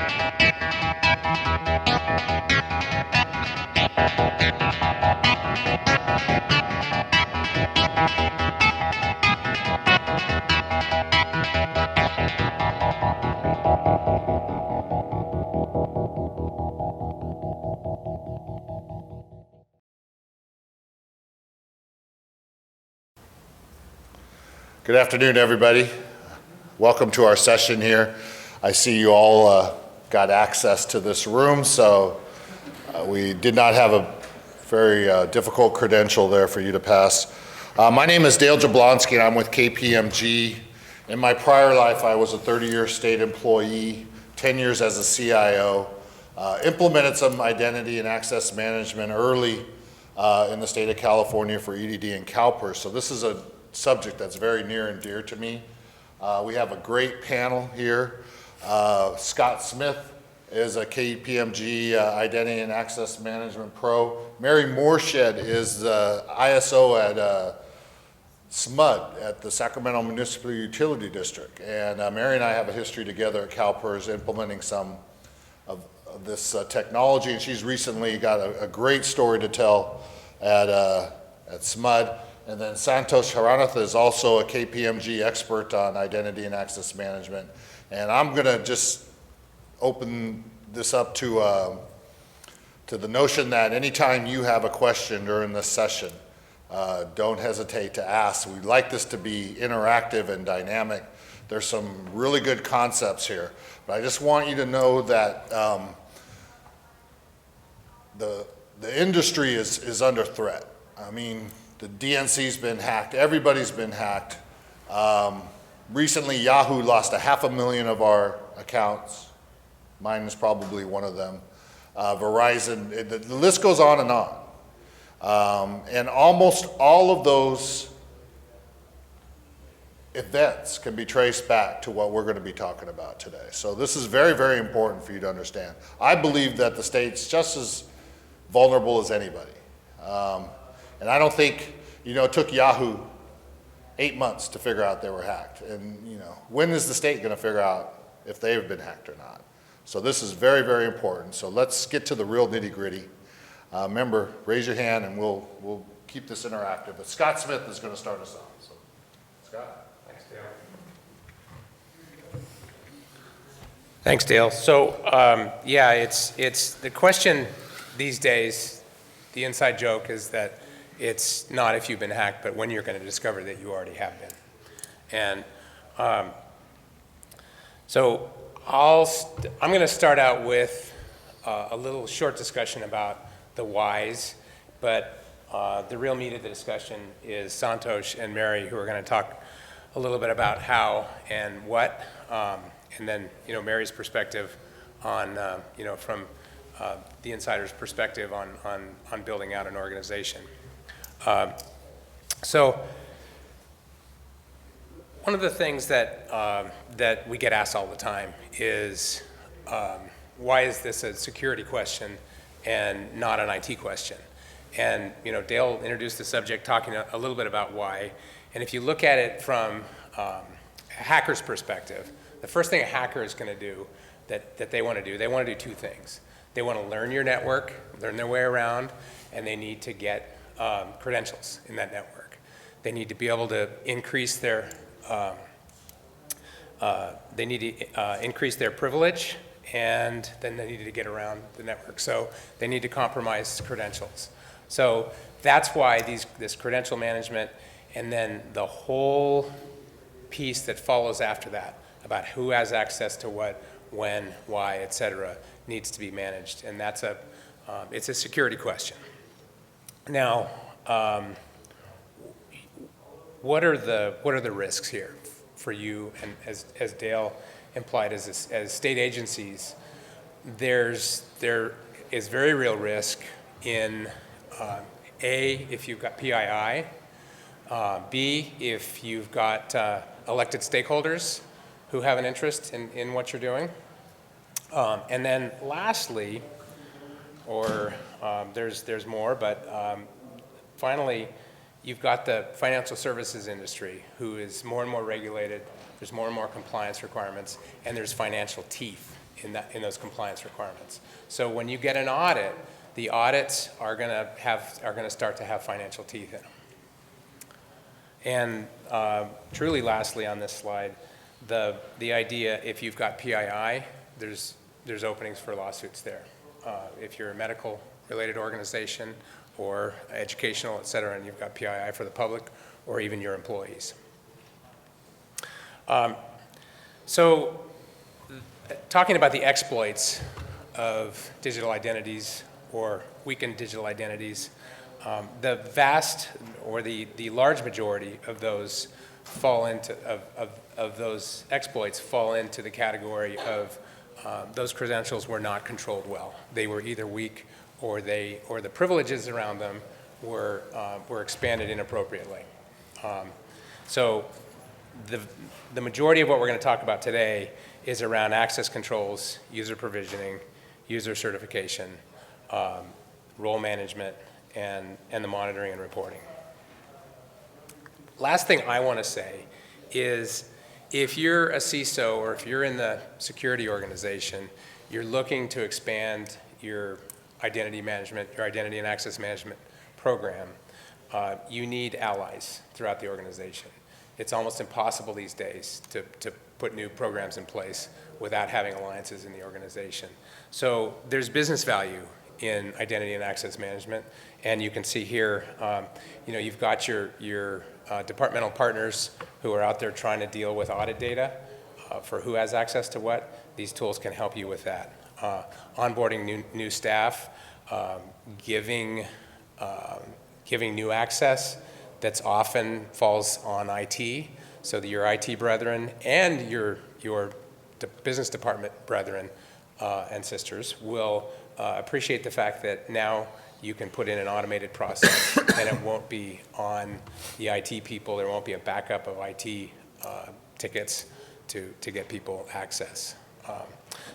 Good afternoon, everybody. Welcome to our session here. I see you all got access to this room, so we did not have a very difficult credential there for you to pass. My name is Dale Jablonski, and I'm with KPMG. In my prior life, I was a 30-year state employee, 10 years as a CIO, implemented some identity and access management early in the state of California for EDD and CalPERS. So this is a subject that's very near and dear to me. We have a great panel here. Scott Smith is a KPMG Identity and Access Management Pro. Mary Morshed is the ISO at SMUD at the Sacramento Municipal Utility District. And Mary and I have a history together at CalPERS implementing some of this technology, and she's recently got a great story to tell at SMUD. And then Santosh Haranath is also a KPMG expert on identity and access management. And I'm gonna just open this up to the notion that anytime you have a question during this session, don't hesitate to ask. We'd like this to be interactive and dynamic. There's some really good concepts here, but I just want you to know that the industry is under threat. I mean, the DNC's been hacked, everybody's been hacked. Recently, Yahoo lost 500,000 of our accounts. Mine is probably one of them. Verizon, the list goes on and on. And almost all of those events can be traced back to what we're going to be talking about today. So this is very, very important for you to understand. I believe that the state's just as vulnerable as anybody. And I don't think, it took Yahoo 8 months to figure out they were hacked. And, when is the state going to figure out if they've been hacked or not? So this is very, very important. So let's get to the real nitty-gritty. Remember, raise your hand and we'll keep this interactive. But Scott Smith is going to start us off. So, Scott. Thanks, Dale. Thanks, Dale. So, yeah, it's the question these days. The inside joke is that it's not if you've been hacked, but when you're going to discover that you already have been. And so I'm going to start out with a little short discussion about the whys, but the real meat of the discussion is Santosh and Mary, who are going to talk a little bit about how and what, and then Mary's perspective on from the insider's perspective on building out an organization. So one of the things that we get asked all the time is why is this a security question and not an IT question? And Dale introduced the subject talking a little bit about why. And if you look at it from a hacker's perspective, the first thing a hacker is going to do that they want to do two things. They want to learn your network, learn their way around, and they need to get credentials in that network. They need to be able to increase their increase their privilege, and then they need to get around the network. So they need to compromise credentials. So that's why this credential management, and then the whole piece that follows after that about who has access to what, when, why, et cetera, needs to be managed. And that's it's a security question. Now, what are the risks here for you? And as Dale implied, as state agencies, there is very real risk in A, if you've got PII, B, if you've got elected stakeholders who have an interest in what you're doing, and then lastly, or there's more, but finally, you've got the financial services industry, who is more and more regulated. There's more and more compliance requirements, and there's financial teeth. in those compliance requirements. So when you get an audit, the audits are going to start to have financial teeth in them. And truly, lastly, on this slide, the idea, if you've got PII, there's openings for lawsuits there. If you're a medical-related organization or educational, et cetera, and you've got PII for the public or even your employees. So talking about the exploits of digital identities or weakened digital identities, the vast or the large majority of those fall into of those exploits fall into the category of those credentials were not controlled well. They were either weak or the privileges around them were expanded inappropriately. So the majority of what we're going to talk about today is around access controls, user provisioning, user certification, role management, and the monitoring and reporting. Last thing I want to say is if you're a CISO or if you're in the security organization, you're looking to expand your identity management, your identity and access management program, you need allies throughout the organization. It's almost impossible these days to put new programs in place without having alliances in the organization. So there's business value in identity and access management, and you can see here, you've got your departmental partners who are out there trying to deal with audit data for who has access to what. These tools can help you with that. Onboarding new staff, giving new access that's often falls on IT, so that your IT brethren and your business department brethren and sisters will appreciate the fact that now you can put in an automated process and it won't be on the IT people. There won't be a backup of IT tickets to get people access.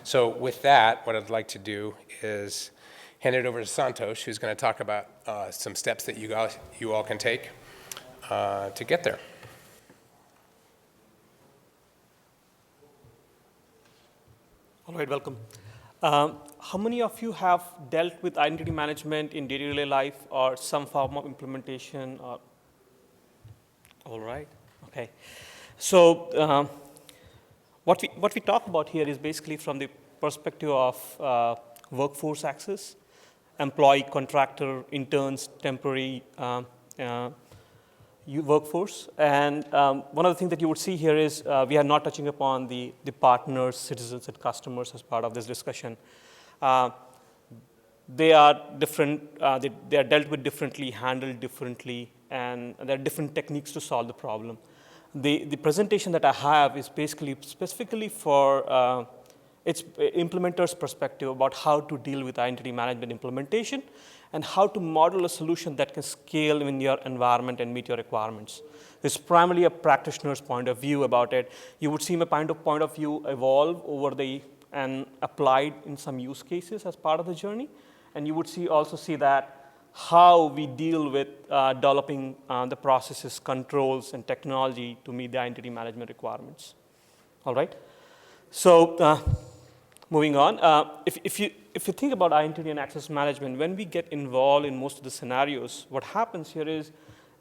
So with that, what I'd like to do is hand it over to Santosh, who's going to talk about some steps that you all can take to get there. All right, welcome. How many of you have dealt with identity management in day-to-day life or some form of implementation? All right, okay. So what we talk about here is basically from the perspective of workforce access, employee, contractor, interns, temporary workforce. And one of the things that you would see here is we are not touching upon the partners, citizens, and customers as part of this discussion. They are different, they are dealt with differently, handled differently, and there are different techniques to solve the problem. The presentation that I have is basically specifically for its implementer's perspective about how to deal with identity management implementation and how to model a solution that can scale in your environment and meet your requirements. It's primarily a practitioner's point of view about it. You would see my point of view evolve over and applied in some use cases as part of the journey. And you would also see that how we deal with developing the processes, controls, and technology to meet the identity management requirements. All right? So moving on, if you think about identity and access management, when we get involved in most of the scenarios, what happens here is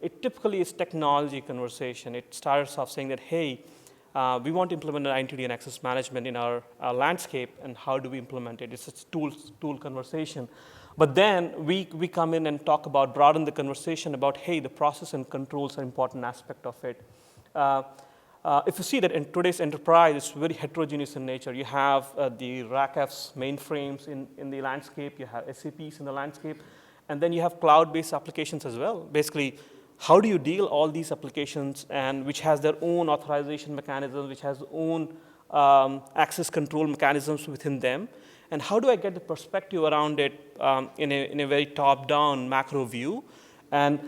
it typically is technology conversation. It starts off saying that, hey, we want to implement an identity and access management in our landscape, and how do we implement it? It's a tool conversation. But then we come in and broaden the conversation about, hey, the process and controls are an important aspect of it. If you see that in today's enterprise, it's very heterogeneous in nature. You have the RACFs mainframes in the landscape, you have SAPs in the landscape, and then you have cloud-based applications as well. Basically, how do you deal all these applications, and which has their own authorization mechanisms, which has own access control mechanisms within them, and how do I get the perspective around it in a very top-down macro view, and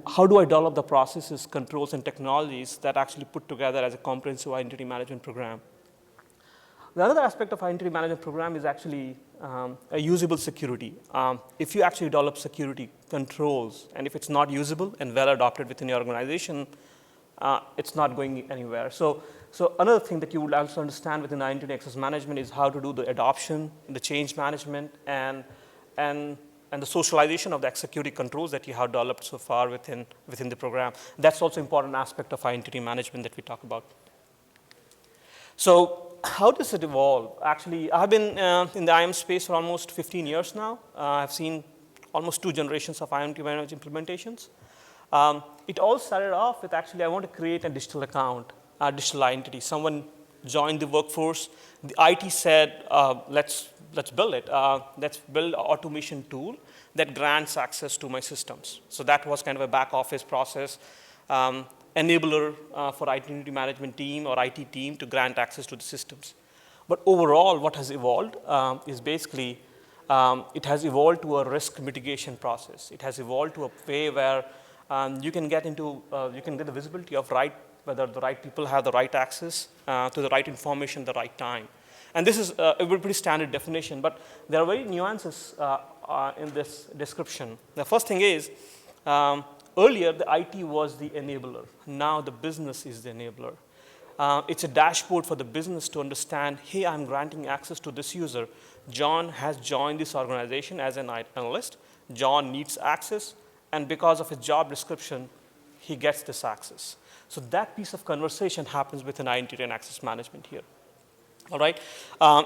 how do I develop the processes, controls, and technologies that actually put together as a comprehensive identity management program. The other aspect of identity management program is actually a usable security. If you actually develop security controls, and if it's not usable and well adopted within your organization, it's not going anywhere. So So another thing that you would also understand within identity access management is how to do the adoption, the change management, and the socialization of the security controls that you have developed so far within the program. That's also an important aspect of identity management that we talk about. So how does it evolve? Actually, I've been in the IAM space for almost 15 years now. I've seen almost 2 generations of identity management implementations. It all started off with actually, I want to create a digital account, a digital identity. Someone joined the workforce. The IT said, let's build it. Let's build an automation tool that grants access to my systems. So that was kind of a back office process, enabler for identity management team or IT team to grant access to the systems. But overall, what has evolved is basically, it has evolved to a risk mitigation process. It has evolved to a way where you can get the visibility of whether the right people have the right access to the right information at the right time. And this is a pretty standard definition, but there are very nuances in this description. The first thing is, earlier the IT was the enabler. Now the business is the enabler. It's a dashboard for the business to understand, hey, I'm granting access to this user. John has joined this organization as an analyst. John needs access, and because of his job description, he gets this access. So that piece of conversation happens within identity and access management here. All right.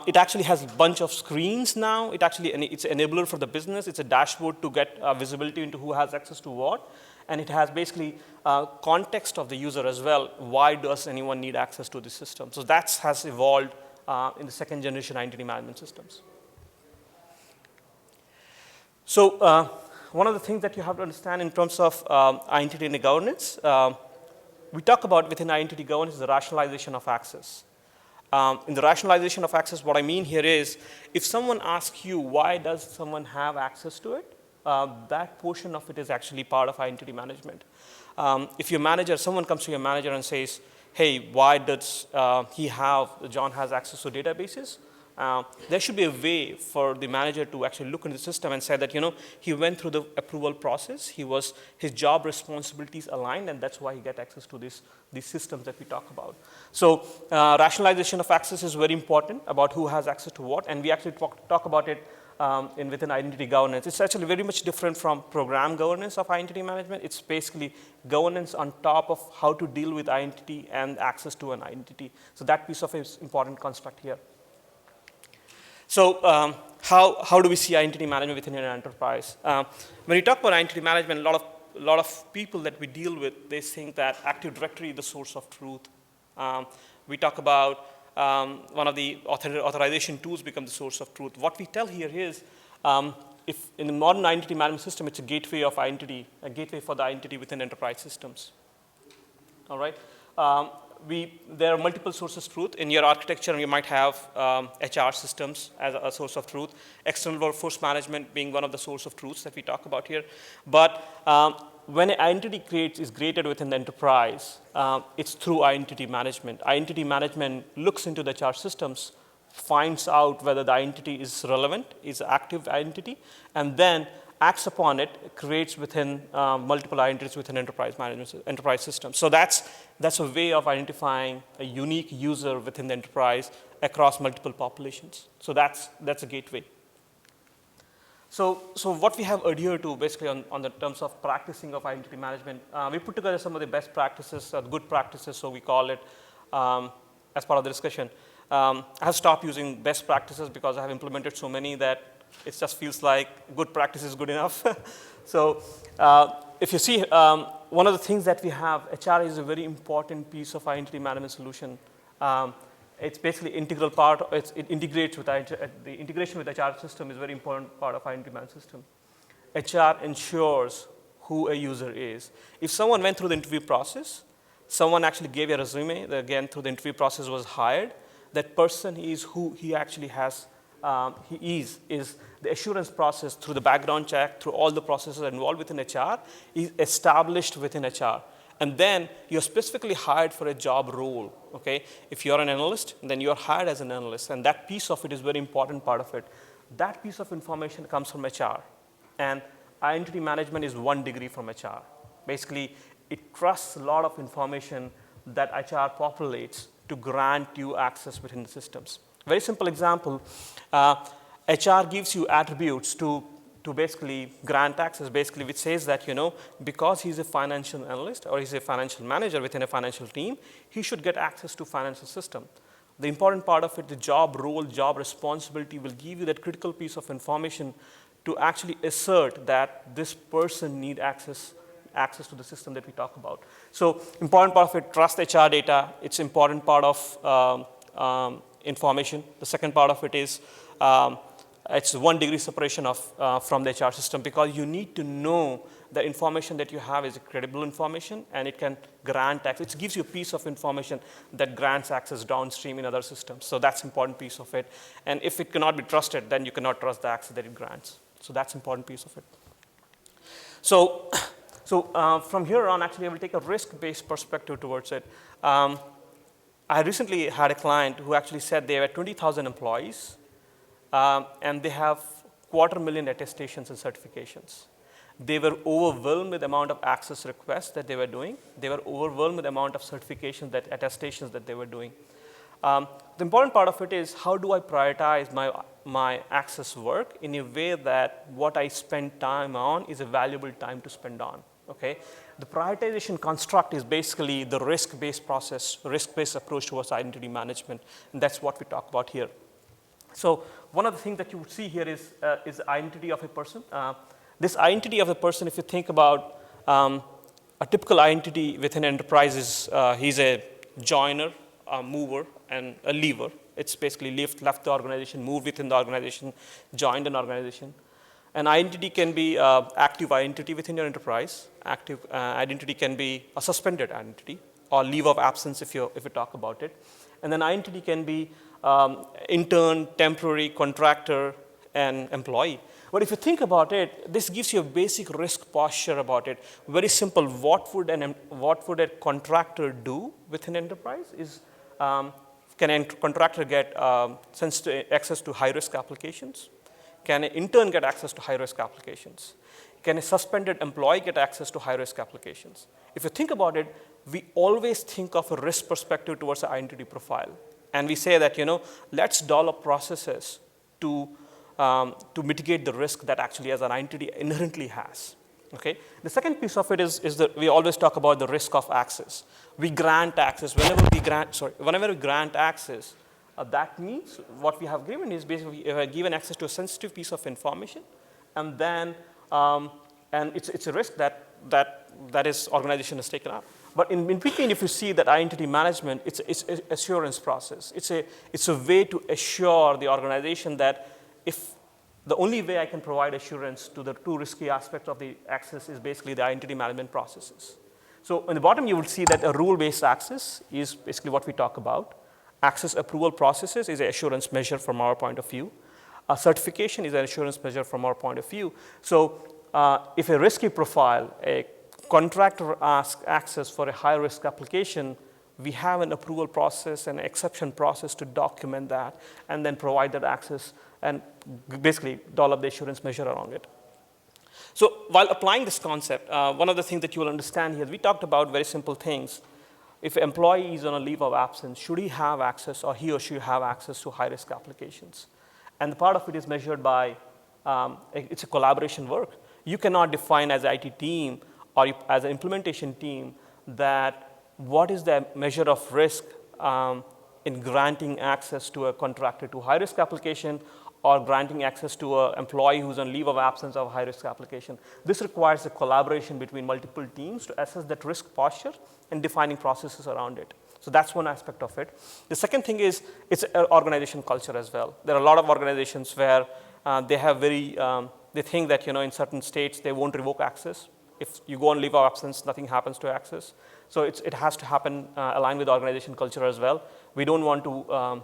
It actually has a bunch of screens now. It's an enabler for the business. It's a dashboard to get visibility into who has access to what. And it has basically context of the user as well. Why does anyone need access to the system? So that has evolved in the second generation identity management systems. So one of the things that you have to understand in terms of identity and governance, we talk about within identity governance is the rationalization of access. In the rationalization of access, what I mean here is, if someone asks you, why does someone have access to it? That portion of it is actually part of identity management. If your manager, someone comes to your manager and says, hey, why does John has access to databases? There should be a way for the manager to actually look into the system and say that, he went through the approval process, his job responsibilities aligned, and that's why he got access to these systems that we talk about. So rationalization of access is very important about who has access to what, and we actually talk about it within identity governance. It's actually very much different from program governance of identity management. It's basically governance on top of how to deal with identity and access to an identity. So that piece of it is important construct here. So how do we see identity management within an enterprise? When you talk about identity management, a lot of people that we deal with, they think that Active Directory is the source of truth. We talk about one of the authorization tools become the source of truth. What we tell here is, if in the modern identity management system, it's a gateway of identity, a gateway for the identity within enterprise systems. All right. There are multiple sources of truth. In your architecture, you might have HR systems as a source of truth, external workforce management being one of the source of truths that we talk about here. But when an identity is created within the enterprise, it's through identity management. Identity management looks into the HR systems, finds out whether the identity is relevant, is active identity, and then acts upon it, creates within multiple identities within enterprise systems. So that's a way of identifying a unique user within the enterprise across multiple populations. So that's a gateway. So what we have adhered to basically on the terms of practicing of identity management, we put together some of the best practices, good practices, so we call it as part of the discussion. I have stopped using best practices because I have implemented so many that it just feels like good practice is good enough. So if you see, one of the things that we have, HR is a very important piece of identity management solution. It's basically integral part. It integrates with the integration with HR system is a very important part of identity management system. HR ensures who a user is. If someone went through the interview process, someone actually gave a resume, again through the interview process was hired, that person is who he actually has. He is the assurance process through the background check, through all the processes involved within HR, is established within HR. And then you're specifically hired for a job role, okay? If you're an analyst, then you're hired as an analyst, and that piece of it is very important part of it. That piece of information comes from HR, and identity management is 1 degree from HR. Basically, it trusts a lot of information that HR populates to grant you access within the systems. Very simple example, HR gives you attributes to basically grant access, basically, which says that, because he's a financial analyst or he's a financial manager within a financial team, he should get access to financial system. The important part of it, the job role, job responsibility will give you that critical piece of information to actually assert that this person need access to the system that we talk about. So important part of it, trust HR data. It's important part of information. The second part of it is it's 1 degree separation from the HR system, because you need to know the information that you have is credible information and it can grant access. It gives you a piece of information that grants access downstream in other systems. So that's important piece of it. And if it cannot be trusted, then you cannot trust the access that it grants. So that's important piece of it. So from here on, actually, I will take a risk-based perspective towards it. I recently had a client who actually said they have 20,000 employees, and they have 250,000 attestations and certifications. They were overwhelmed with the amount of access requests that they were doing. They were overwhelmed with the amount of certifications, attestations that they were doing. The important part of it is, how do I prioritize my access work in a way that what I spend time on is a valuable time to spend on, okay? The prioritization construct is basically the risk-based process, risk-based approach towards identity management, and that's what we talk about here. So one of the things that you would see here is identity of a person. This identity of a person, if you think about a typical identity within enterprise is he's a joiner, a mover, and a leaver. It's basically left the organization, moved within the organization, joined an organization. An identity can be active identity within your enterprise. Active identity can be a suspended identity or leave of absence if you talk about it. And then identity can be intern, temporary, contractor, and employee. But if you think about it, this gives you a basic risk posture about it. Very simple. What would a contractor do within enterprise is, can a contractor get access to high-risk applications? Can an intern get access to high-risk applications? Can a suspended employee get access to high-risk applications? If you think about it, we always think of a risk perspective towards the identity profile. And we say that, let's develop processes to mitigate the risk that actually as an identity inherently has. Okay? The second piece of it is that we always talk about the risk of access. We grant access. Whenever we grant access, that means what we have given is basically we have given access to a sensitive piece of information, and then and it's a risk that is organization has taken up. But in between, if you see that identity management, it's an assurance process. It's a way to assure the organization that if the only way I can provide assurance to the two risky aspects of the access is basically the identity management processes. So on the bottom, you will see that a rule-based access is basically what we talk about. Access approval processes is an assurance measure from our point of view. A certification is an assurance measure from our point of view. So if a risky profile, a contractor asks access for a high-risk application, we have an approval process and exception process to document that and then provide that access and basically develop the assurance measure around it. So while applying this concept, one of the things that you will understand here, we talked about very simple things. If an employee is on a leave of absence, should he have access or he or she have access to high-risk applications? And the part of it is measured by, it's a collaboration work. You cannot define as an IT team or as an implementation team that what is the measure of risk in granting access to a contractor to high-risk application or granting access to an employee who's on leave of absence of a high-risk application. This requires a collaboration between multiple teams to assess that risk posture and defining processes around it. So that's one aspect of it. The second thing is it's an organization culture as well. There are a lot of organizations where they have they think that in certain states they won't revoke access. If you go on leave of absence, nothing happens to access. So it has to happen aligned with organization culture as well. We don't want to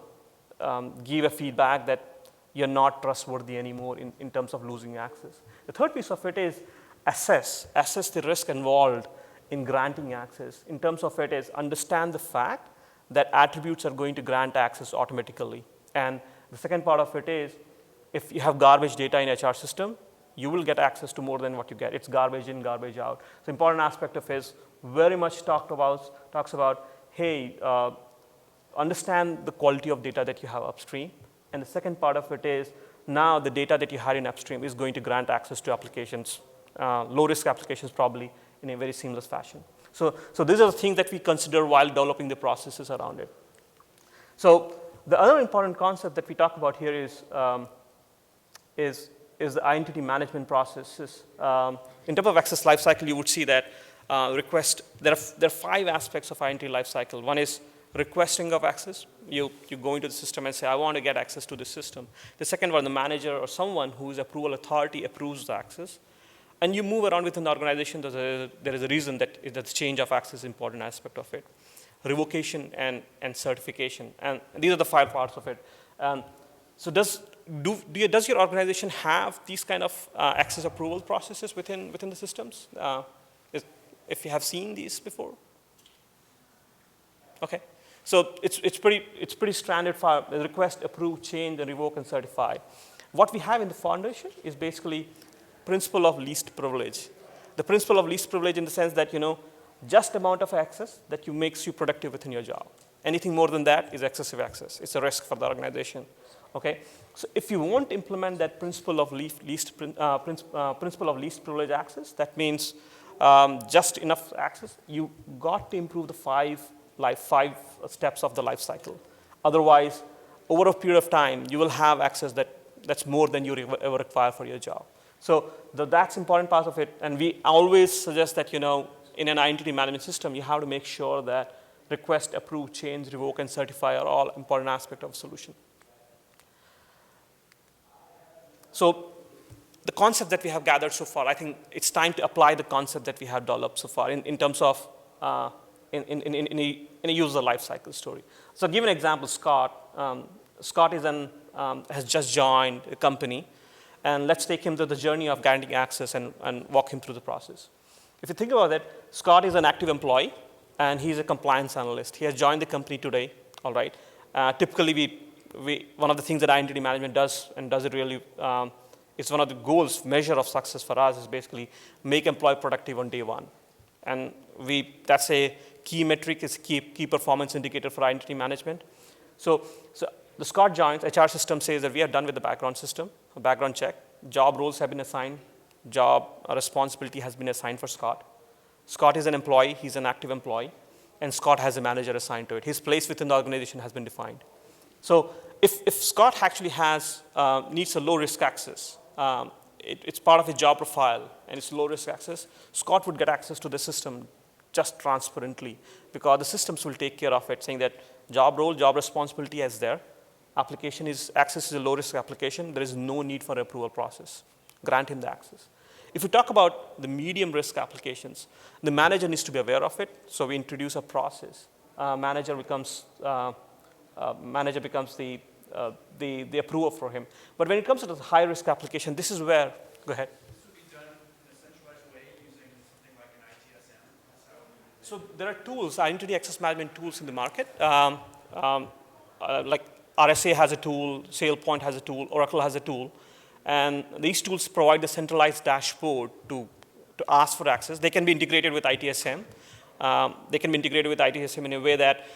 give a feedback that you're not trustworthy anymore in terms of losing access. The third piece of it is assess the risk involved in granting access. In terms of it is understand the fact that attributes are going to grant access automatically. And the second part of it is if you have garbage data in HR system, you will get access to more than what you get. It's garbage in, garbage out. So important aspect of it is very much talks about, hey, understand the quality of data that you have upstream. And the second part of it is now the data that you had in upstream is going to grant access to applications, low-risk applications probably, in a very seamless fashion. So these are the things that we consider while developing the processes around it. So the other important concept that we talk about here is the identity management processes. In terms of access lifecycle, you would see that there are 5 aspects of identity lifecycle. One is requesting of access. You go into the system and say, I want to get access to this system. The second one, the manager or someone who is approval authority approves the access. And you move around within the organization. There is a reason that the change of access is an important aspect of it. Revocation and certification. And these are the 5 parts of it. So does your organization have these kind of access approval processes within the systems? If you have seen these before? Okay. So it's pretty standard for request, approve, change, and revoke, and certify. What we have in the foundation is basically principle of least privilege. The principle of least privilege in the sense that, just amount of access that makes you productive within your job. Anything more than that is excessive access. It's a risk for the organization. Okay? So if you want to implement that principle of least privilege access, that means just enough access, you got to improve the 5 steps of the life cycle. Otherwise, over a period of time, you will have access that's more than you ever require for your job. So that's important part of it. And we always suggest that, in an identity management system, you have to make sure that request, approve, change, revoke, and certify are all important aspects of the solution. So the concept that we have gathered so far, I think it's time to apply the concept that we have developed so far in terms of in a user life cycle story. So I'll give an example, Scott. Scott has just joined a company, and let's take him to the journey of granting access and walk him through the process. If you think about it, Scott is an active employee, and he's a compliance analyst. He has joined the company today, all right? Typically, one of the things that identity management does, and does it really, it's one of the goals, measure of success for us is basically make employee productive on day one. And that's a key metric, it's a key performance indicator for identity management. So the Scott joins, HR system says that we are done with the background system, a background check. Job roles have been assigned. Job responsibility has been assigned for Scott. Scott is an employee, he's an active employee, and Scott has a manager assigned to it. His place within the organization has been defined. So if Scott actually needs a low-risk access, it's part of his job profile, and it's low-risk access, Scott would get access to the system just transparently, because the systems will take care of it, saying that job role, job responsibility is there. Access is a low-risk application. There is no need for approval process. Grant him the access. If we talk about the medium-risk applications, the manager needs to be aware of it. So we introduce a process. Manager becomes the approver for him. But when it comes to the high-risk application, this is where, go ahead. This would be done in a centralized way using something like an ITSM. So there are tools, identity access management tools in the market. Like RSA has a tool, SailPoint has a tool, Oracle has a tool. And these tools provide the centralized dashboard to ask for access. They can be integrated with ITSM. They can be integrated with ITSM in a way that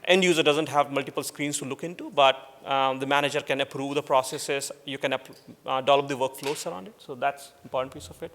end user doesn't have multiple screens to look into, but the manager can approve the processes. You can develop the workflows around it. So that's an important piece of it.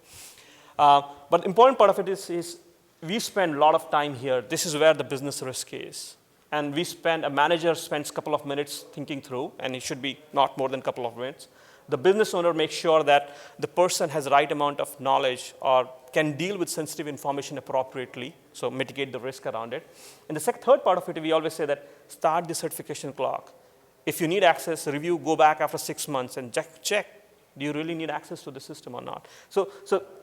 But the important part of it is we spend a lot of time here. This is where the business risk is. And a manager spends a couple of minutes thinking through, and it should be not more than a couple of minutes. The business owner makes sure that the person has the right amount of knowledge or can deal with sensitive information appropriately, so mitigate the risk around it. And the third part of it, we always say that start the certification clock. If you need access, review, go back after 6 months and check, do you really need access to the system or not? So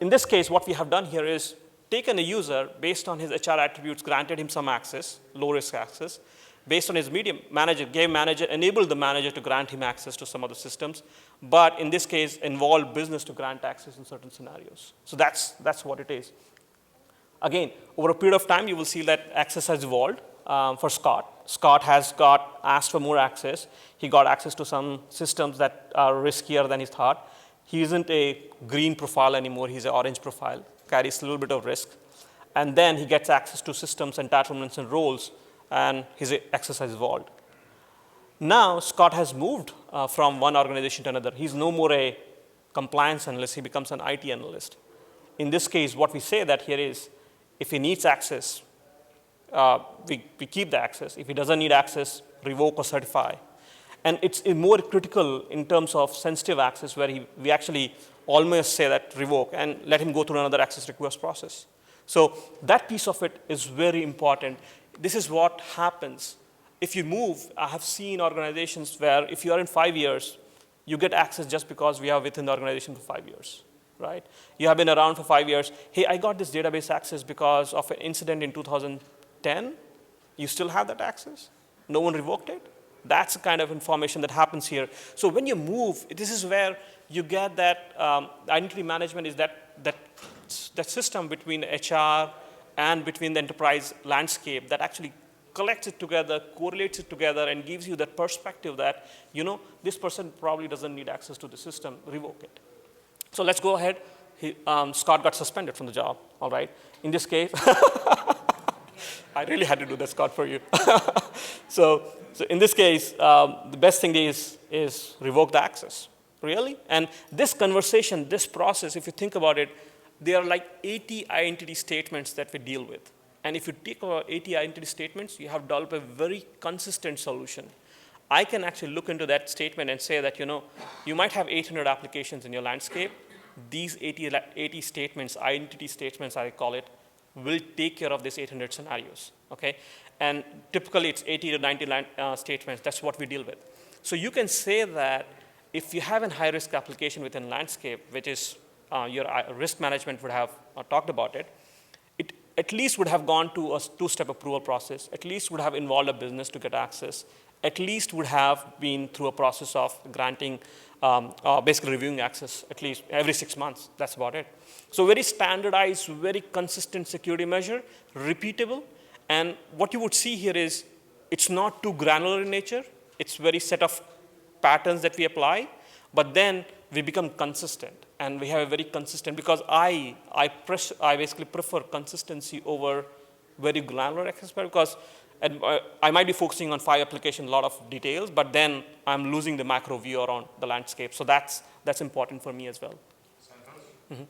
in this case, what we have done here is taken a user based on his HR attributes, granted him some access, low-risk access, based on his medium, enabled the manager to grant him access to some of the systems, but in this case, involved business to grant access in certain scenarios. So that's what it is. Again, over a period of time, you will see that access has evolved for Scott. Scott has asked for more access. He got access to some systems that are riskier than he thought. He isn't a green profile anymore. He's an orange profile, carries a little bit of risk. And then he gets access to systems, entitlements, and roles and his access has evolved. Now, Scott has moved from one organization to another. He's no more a compliance analyst, he becomes an IT analyst. In this case, what we say that here is, if he needs access, we keep the access. If he doesn't need access, revoke or certify. And it's more critical in terms of sensitive access, where we actually almost say that revoke and let him go through another access request process. So that piece of it is very important. This is what happens. If you move, I have seen organizations where if you are in 5 years, you get access just because we are within the organization for 5 years, right? You have been around for 5 years. Hey, I got this database access because of an incident in 2010. You still have that access? No one revoked it? That's the kind of information that happens here. So when you move, this is where you get that identity management is that system between HR and between the enterprise landscape that actually collects it together, correlates it together, and gives you that perspective that, this person probably doesn't need access to the system, revoke it. So let's go ahead. Scott got suspended from the job, all right? In this case, I really had to do that, Scott, for you. So in this case, the best thing is revoke the access, really? And this conversation, this process, if you think about it, there are like 80 identity statements that we deal with. And if you take our 80 identity statements, you have developed a very consistent solution. I can actually look into that statement and say that, you might have 800 applications in your landscape. These 80 statements, identity statements, I call it, will take care of these 800 scenarios, okay? And typically, it's 80 to 90 statements. That's what we deal with. So you can say that if you have a high-risk application within landscape, which is your risk management would have talked about it, it at least would have gone to a two-step approval process, at least would have involved a business to get access, at least would have been through a process of granting, basically reviewing access at least every 6 months. That's about it. So very standardized, very consistent security measure, repeatable. And what you would see here is it's not too granular in nature. It's very set of patterns that we apply, but then we become consistent. And we have a very consistent, because I basically prefer consistency over very granular access, because I might be focusing on 5 applications, a lot of details, but then I'm losing the macro view around the landscape. So that's important for me as well. Santosh? Mm-hmm.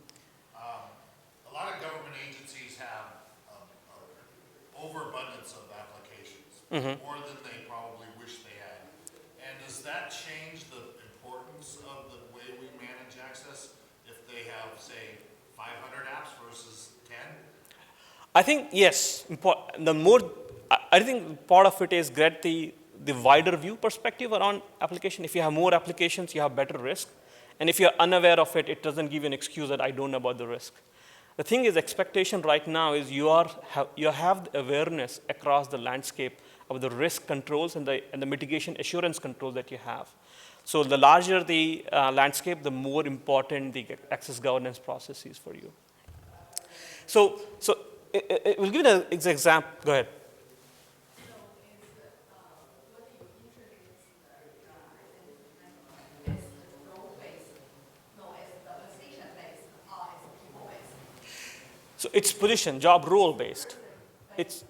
A lot of government agencies have overabundance of applications, more than they probably wish they had. And does that change the importance of the way we manage access if they have, say, 500 apps versus 10? I think, yes. I think part of it is get the wider view perspective around application. If you have more applications, you have better risk. And if you're unaware of it, it doesn't give you an excuse that I don't know about the risk. The thing is, expectation right now is you have the awareness across the landscape of the risk controls and the mitigation assurance control that you have. So the larger the landscape, the more important the access governance process is for you. So we'll give you an example. Go ahead. So it's position, job role based. It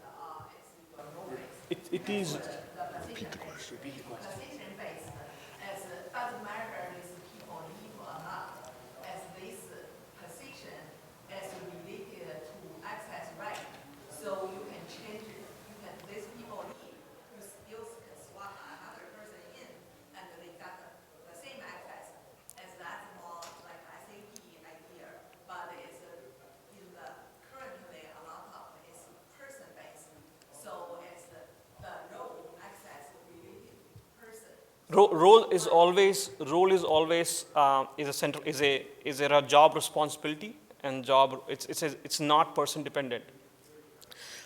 is. Repeat the question. Position based, as doesn't matter if people leave or not, as this position is related to access right. So you can change it. These people leave, you still can swap another person in, and they got the same access. As that's more like SAP idea, but it's currently a lot of it's person based. So it's the role access related person. Role is always is a job responsibility, and job it's not person dependent.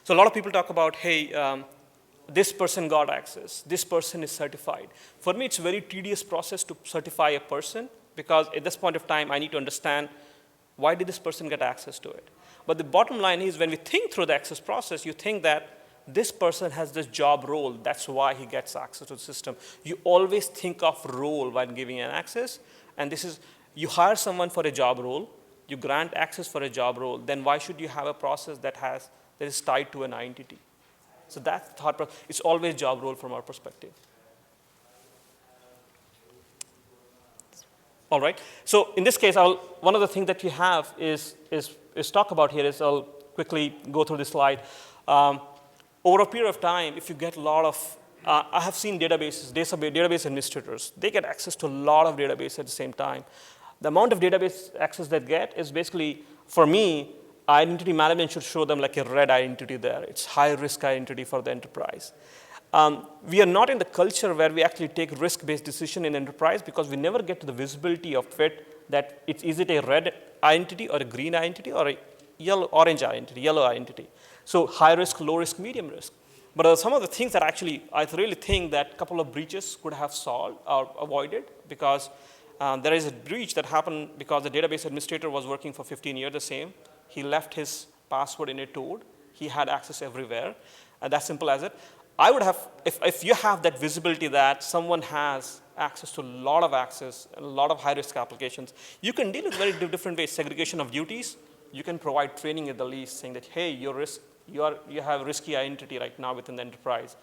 So a lot of people talk about, hey, this person got access, this person is certified. For me, it's a very tedious process to certify a person, because at this point of time, I need to understand why did this person get access to it. But the bottom line is, when we think through the access process, you think that this person has this job role, that's why he gets access to the system. You always think of role when giving an access, and this is, you hire someone for a job role, you grant access for a job role, then why should you have a process that is tied to an identity? So that thought process, it's always job role from our perspective. All right. So in this case, one of the things that you have is talk about here is I'll quickly go through this slide. Over a period of time, if you get a lot of, I have seen databases, database administrators, they get access to a lot of database at the same time. The amount of database access they get is basically, for me, identity management should show them like a red identity there. It's high risk identity for the enterprise. We are not in the culture where we actually take risk-based decision in enterprise because we never get to the visibility of it that is it a red identity or a green identity or a orange identity, yellow identity. So high risk, low risk, medium risk. But some of the things that actually I really think that a couple of breaches could have solved or avoided because there is a breach that happened because the database administrator was working for 15 years the same. He left his password in a toad. He had access everywhere. That's simple as it. I would have, if you have that visibility that someone has access to a lot of access, and a lot of high-risk applications, you can deal with very different ways. Segregation of duties, you can provide training at the least saying that, hey, you have risky identity right now within the enterprise.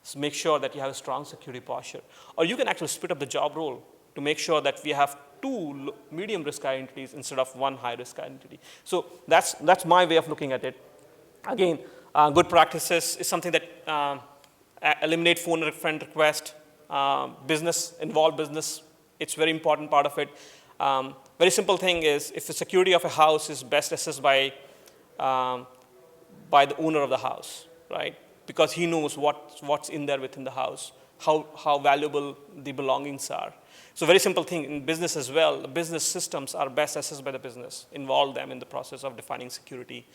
So make sure that you have a strong security posture. Or you can actually split up the job role to make sure that we have 2 medium risk identities instead of 1 high risk identity. So that's my way of looking at it. Again, good practices is something that eliminate phone friend request, involve business. It's very important part of it. Very simple thing is if the security of a house is best assessed by the owner of the house, right? Because he knows what's in there within the house, how valuable the belongings are. So very simple thing in business as well, the business systems are best assessed by the business. Involve them in the process of defining security.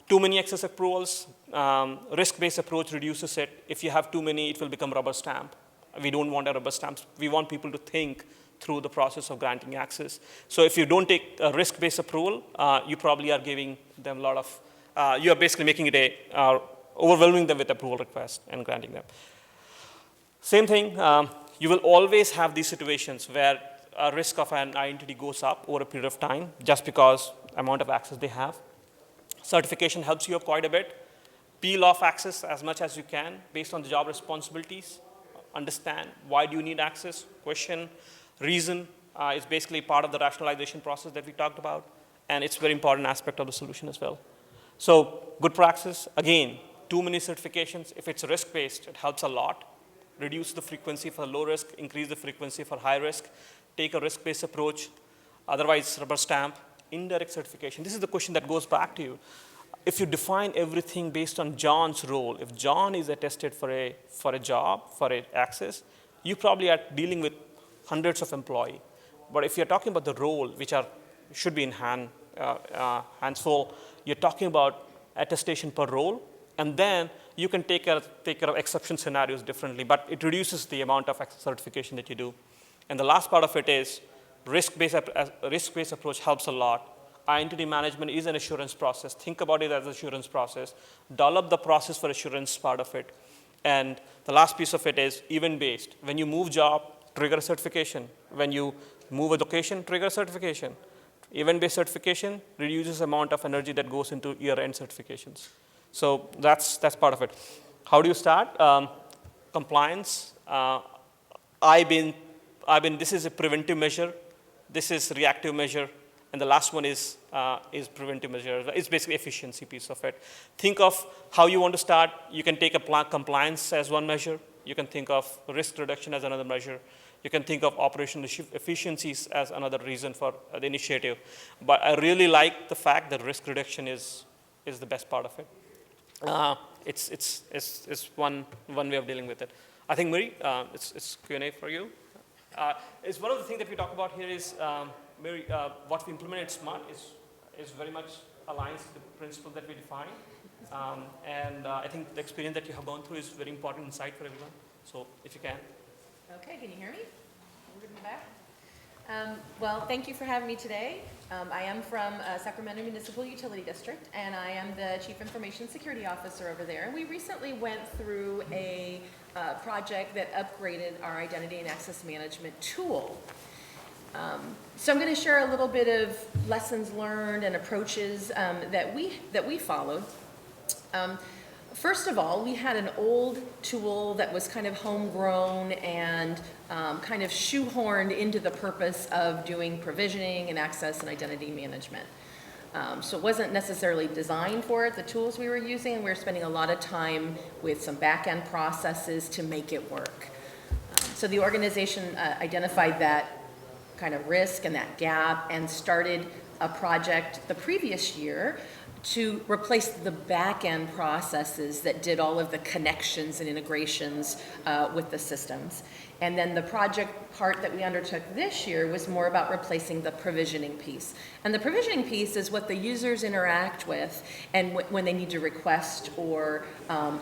Too many access approvals, risk-based approach reduces it. If you have too many, it will become rubber stamp. We don't want a rubber stamp. We want people to think through the process of granting access. So if you don't take a risk-based approval, you probably are giving them a lot of, you are basically making it overwhelming them with approval requests and granting them. Same thing, you will always have these situations where a risk of an identity goes up over a period of time just because amount of access they have. Certification helps you up quite a bit. Peel off access as much as you can based on the job responsibilities. Understand why do you need access, question, reason is basically part of the rationalization process that we talked about, and it's a very important aspect of the solution as well. So good practice, again, too many certifications. If it's risk-based, it helps a lot. Reduce the frequency for low risk, increase the frequency for high risk. Take a risk-based approach, otherwise rubber stamp. Indirect certification, this is the question that goes back to you. If you define everything based on John's role, if John is attested for a job, for an access, you probably are dealing with hundreds of employees. But if you're talking about the role, which should be in hands full, you're talking about attestation per role, and then you can take care of exception scenarios differently, but it reduces the amount of certification that you do. And the last part of it is risk-based approach helps a lot. Identity management is an assurance process. Think about it as an assurance process. Develop the process for assurance part of it. And the last piece of it is event-based. When you move job, trigger certification. When you move a location, trigger certification. Event-based certification reduces the amount of energy that goes into year-end certifications. So that's part of it. How do you start? Compliance. This is a preventive measure. This is reactive measure, and the last one is preventive measure. It's basically efficiency piece of it. Think of how you want to start. You can take a compliance as one measure. You can think of risk reduction as another measure. You can think of operational efficiencies as another reason for the initiative. But I really like the fact that risk reduction is the best part of it. It's one way of dealing with it. I think, Mary, it's Q&A for you. It's one of the things that we talk about here is, Mary, what we implement at SMUD is very much aligns to the principle that we define. And I think the experience that you have gone through is very important insight for everyone. So if you can. Okay, can you hear me? Over in the back. Well, thank you for having me today. I am from Sacramento Municipal Utility District, and I am the Chief Information Security Officer over there. And we recently went through a project that upgraded our identity and access management tool. So I'm going to share a little bit of lessons learned and approaches that we followed. First of all, we had an old tool that was kind of homegrown and kind of shoehorned into the purpose of doing provisioning and access and identity management. So it wasn't necessarily designed for it, the tools we were using, and we were spending a lot of time with some back-end processes to make it work. So the organization identified that kind of risk and that gap and started a project the previous year to replace the back-end processes that did all of the connections and integrations with the systems. And then the project part that we undertook this year was more about replacing the provisioning piece. And the provisioning piece is what the users interact with and when they need to request or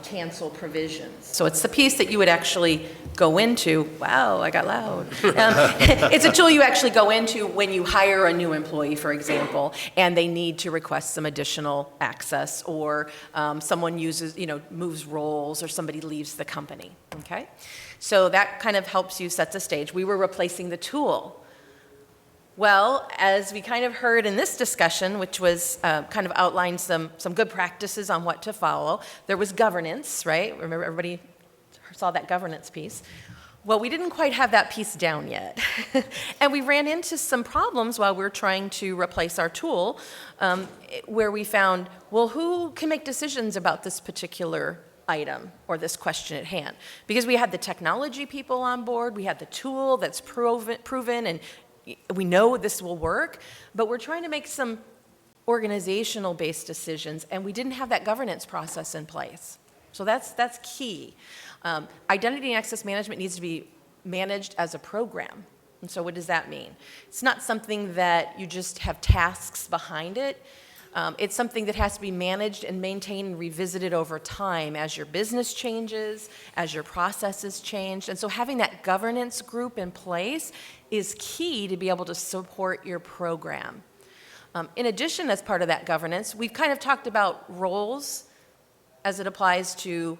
cancel provisions. So it's the piece that you would actually go into. Wow, I got loud. It's a tool you actually go into when you hire a new employee, for example, and they need to request some additional access, or someone moves roles, or somebody leaves the company, okay? So that kind of helps you set the stage. We were replacing the tool. Well, as we kind of heard in this discussion, which was kind of outlined some good practices on what to follow, there was governance, right? Remember, everybody saw that governance piece. Well, we didn't quite have that piece down yet. And we ran into some problems while we were trying to replace our tool, where we found, well, who can make decisions about this particular item or this question at hand? Because we had the technology people on board, we had the tool that's proven, and we know this will work, but we're trying to make some organizational-based decisions, and we didn't have that governance process in place. So that's key. Identity and access management needs to be managed as a program. And so what does that mean? It's not something that you just have tasks behind it. It's something that has to be managed and maintained and revisited over time as your business changes, as your processes change. And so having that governance group in place is key to be able to support your program. In addition, as part of that governance, we've kind of talked about roles as it applies to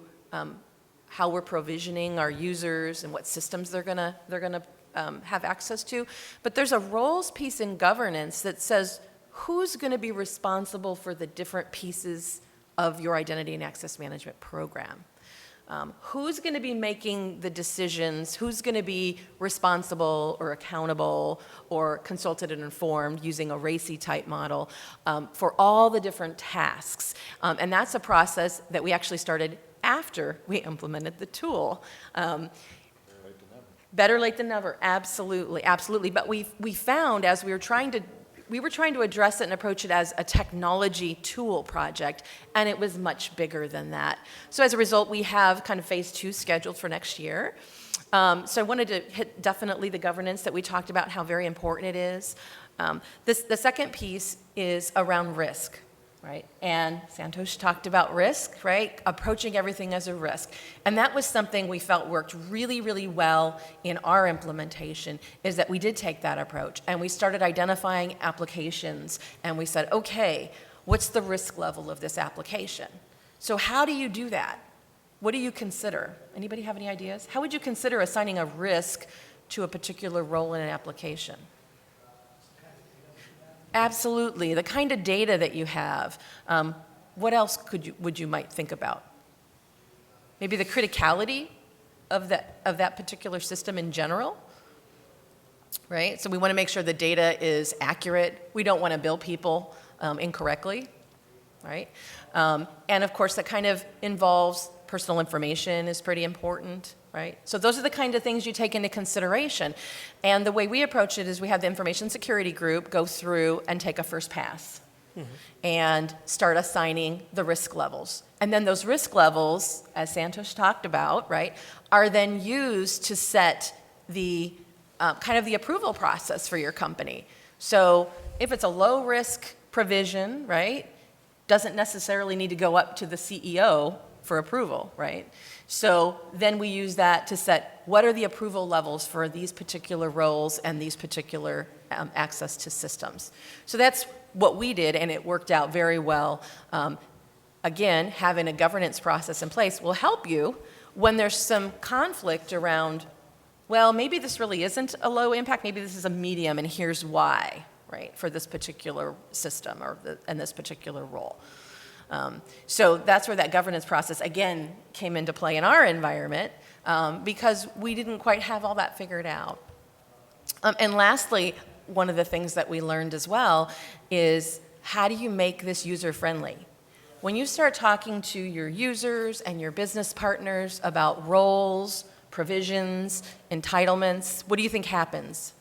how we're provisioning our users and what systems they're gonna have access to. But there's a roles piece in governance that says who's going to be responsible for the different pieces of your identity and access management program. Who's going to be making the decisions, who's going to be responsible or accountable or consulted and informed using a RACI type model for all the different tasks. And that's a process that we actually started after we implemented the tool. Better late than never, absolutely, absolutely. But we found as we were trying to address it and approach it as a technology tool project, and it was much bigger than that. So as a result, we have kind of phase 2 scheduled for next year. So I wanted to hit definitely the governance that we talked about, how very important it is. The second piece is around risk, right? And Santosh talked about risk, right? Approaching everything as a risk. And that was something we felt worked really, really well in our implementation, is that we did take that approach. And we started identifying applications, and we said, okay, what's the risk level of this application? So how do you do that? What do you consider? Anybody have any ideas? How would you consider assigning a risk to a particular role in an application? Absolutely, the kind of data that you have. What else would you might think about? Maybe the criticality of that particular system in general, right? So we want to make sure the data is accurate. We don't want to bill people incorrectly, right? And of course, that kind of involves personal information is pretty important, right? So those are the kind of things you take into consideration. And the way we approach it is we have the information security group go through and take a first pass and start assigning the risk levels. And then those risk levels, as Santosh talked about, right, are then used to set the kind of the approval process for your company. So if it's a low risk provision, right, doesn't necessarily need to go up to the CEO for approval, right? So then we use that to set what are the approval levels for these particular roles and these particular access to systems. So that's what we did, and it worked out very well. Again, having a governance process in place will help you when there's some conflict around, well, maybe this really isn't a low impact, maybe this is a medium, and here's why, right, for this particular system and this particular role. So that's where that governance process, again, came into play in our environment because we didn't quite have all that figured out. And lastly, one of the things that we learned as well is how do you make this user-friendly? When you start talking to your users and your business partners about roles, provisions, entitlements, what do you think happens?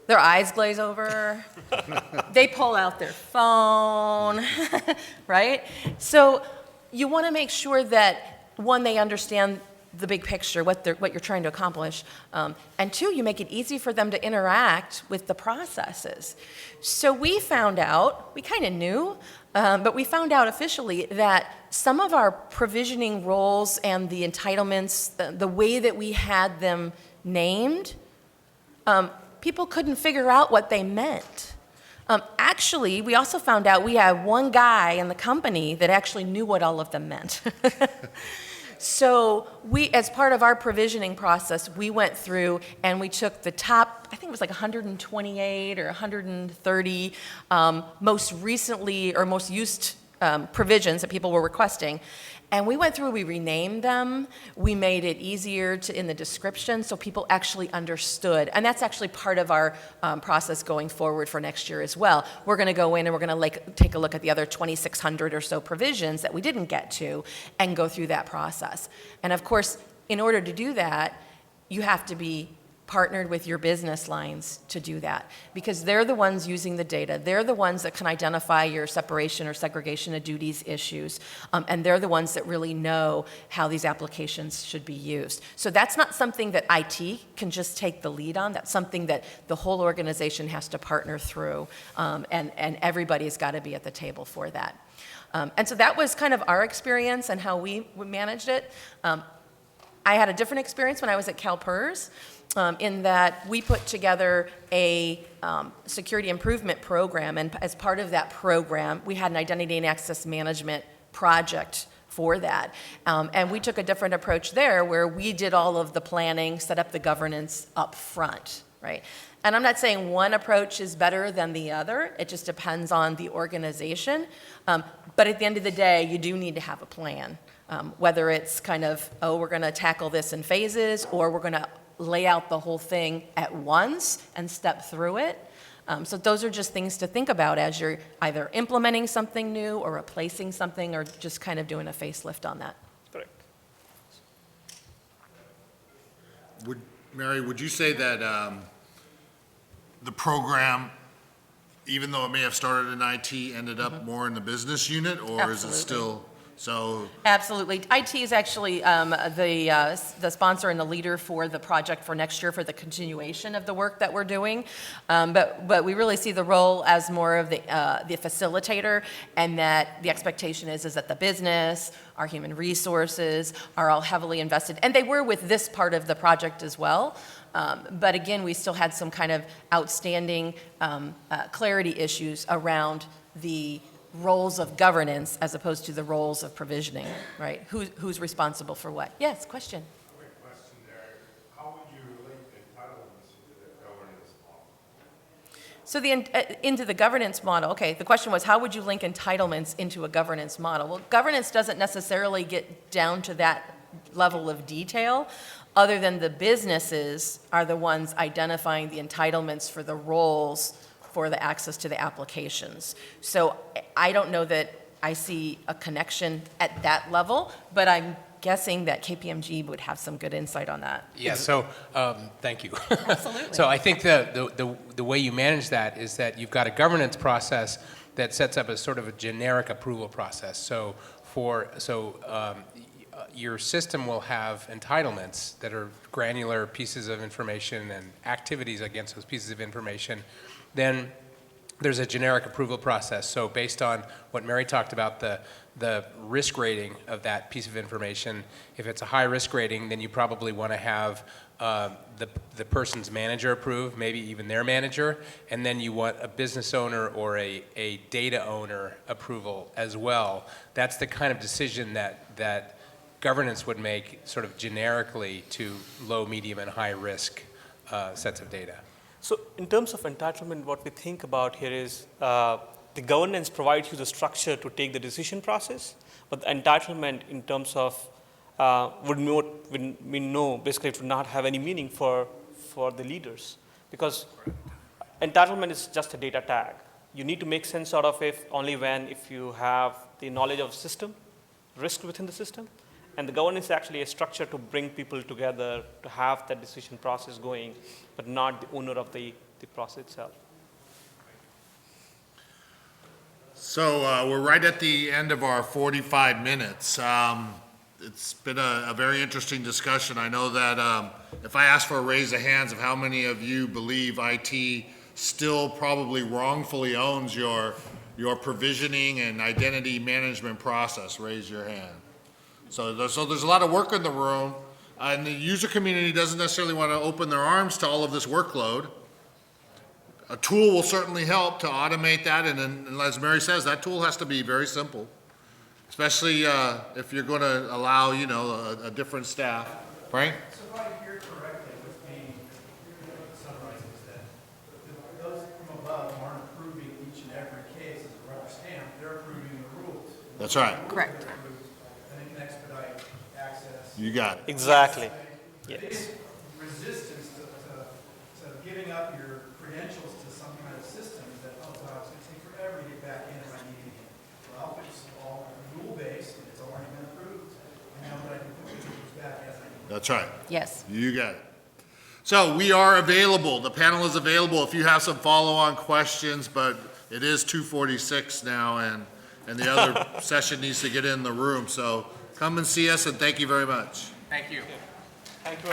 Their eyes glaze over. They pull out their phone, right? So you want to make sure that, one, they understand the big picture, what you're trying to accomplish, and two, you make it easy for them to interact with the processes. So we found out, we kind of knew, but we found out officially that some of our provisioning roles and the entitlements, the way that we had them named, people couldn't figure out what they meant. Actually, we also found out we had one guy in the company that actually knew what all of them meant. So we, as part of our provisioning process, we went through and we took the top, I think it was like 128 or 130 most recently or most used provisions that people were requesting. And we went through, we renamed them, we made it easier in the description so people actually understood. And that's actually part of our process going forward for next year as well. We're going to go in and we're going to take a look at the other 2,600 or so provisions that we didn't get to and go through that process. And of course, in order to do that, you have to be partnered with your business lines to do that because they're the ones using the data. They're the ones that can identify your separation or segregation of duties issues, and they're the ones that really know how these applications should be used. So that's not something that IT can just take the lead on. That's something that the whole organization has to partner through, and everybody's got to be at the table for that. And so that was kind of our experience and how we managed it. I had a different experience when I was at CalPERS. In that we put together a security improvement program, and as part of that program, we had an identity and access management project for that. And we took a different approach there where we did all of the planning, set up the governance up front, right? And I'm not saying one approach is better than the other. It just depends on the organization. But at the end of the day, you do need to have a plan, whether it's kind of, oh, we're going to tackle this in phases, or we're going to lay out the whole thing at once and step through it. So those are just things to think about as you're either implementing something new or replacing something or just kind of doing a facelift on that. Correct. Mary, would you say that the program, even though it may have started in IT, ended up more in the business unit, or is it still so? Absolutely. IT is actually the sponsor and the leader for the project for next year for the continuation of the work that we're doing. But we really see the role as more of the facilitator, and that the expectation is that the business, our human resources are all heavily invested. And they were with this part of the project as well. But again, we still had some kind of outstanding clarity issues around the roles of governance as opposed to the roles of provisioning, right? Who's responsible for what? Yes, question. Quick question there. How would you link entitlements into the governance model? So into the governance model, okay, the question was how would you link entitlements into a governance model? Well, governance doesn't necessarily get down to that level of detail, other than the businesses are the ones identifying the entitlements for the roles for the access to the applications. So I don't know that I see a connection at that level, but I'm guessing that KPMG would have some good insight on that. Yeah, so thank you. Absolutely. So I think the way you manage that is that you've got a governance process that sets up a sort of a generic approval process. So your system will have entitlements that are granular pieces of information and activities against those pieces of information. Then there's a generic approval process. So based on what Mary talked about, the risk rating of that piece of information, if it's a high risk rating, then you probably want to have the person's manager approve, maybe even their manager, and then you want a business owner or a data owner approval as well. That's the kind of decision that governance would make sort of generically to low, medium, and high risk sets of data. So in terms of entitlement, what we think about here is the governance provides you the structure to take the decision process, but the entitlement in terms of we know basically it would not have any meaning for the leaders, because entitlement is just a data tag. You need to make sense out of it only if you have the knowledge of the system, risk within the system, and the governance is actually a structure to bring people together to have that decision process going, but not the owner of the process itself. So we're right at the end of our 45 minutes. It's been a very interesting discussion. I know that if I ask for a raise of hands of how many of you believe IT still probably wrongfully owns your provisioning and identity management process, raise your hand. So there's a lot of work in the room, and the user community doesn't necessarily want to open their arms to all of this workload. A tool will certainly help to automate that, and as Mary says, that tool has to be very simple, especially if you're going to allow, a different staff. Frank? So if I hear correctly, what's being summarized is that those from above aren't approving each and every case as a rubber stamp, they're approving the rules. That's right. Correct. And it can expedite access. You got it. Exactly. The biggest resistance to giving up your credentials to some kind of system is that, oh, wow, it's going to take forever to get back in if I need it. Well, it's all rule-based, and it's already been approved. I know that I can put it back as I need. That's right. Yes. You got it. So we are available. The panel is available if you have some follow-on questions, but it is 2:46 now, and the other session needs to get in the room. So come and see us, and thank you very much. Thank you. Thank you.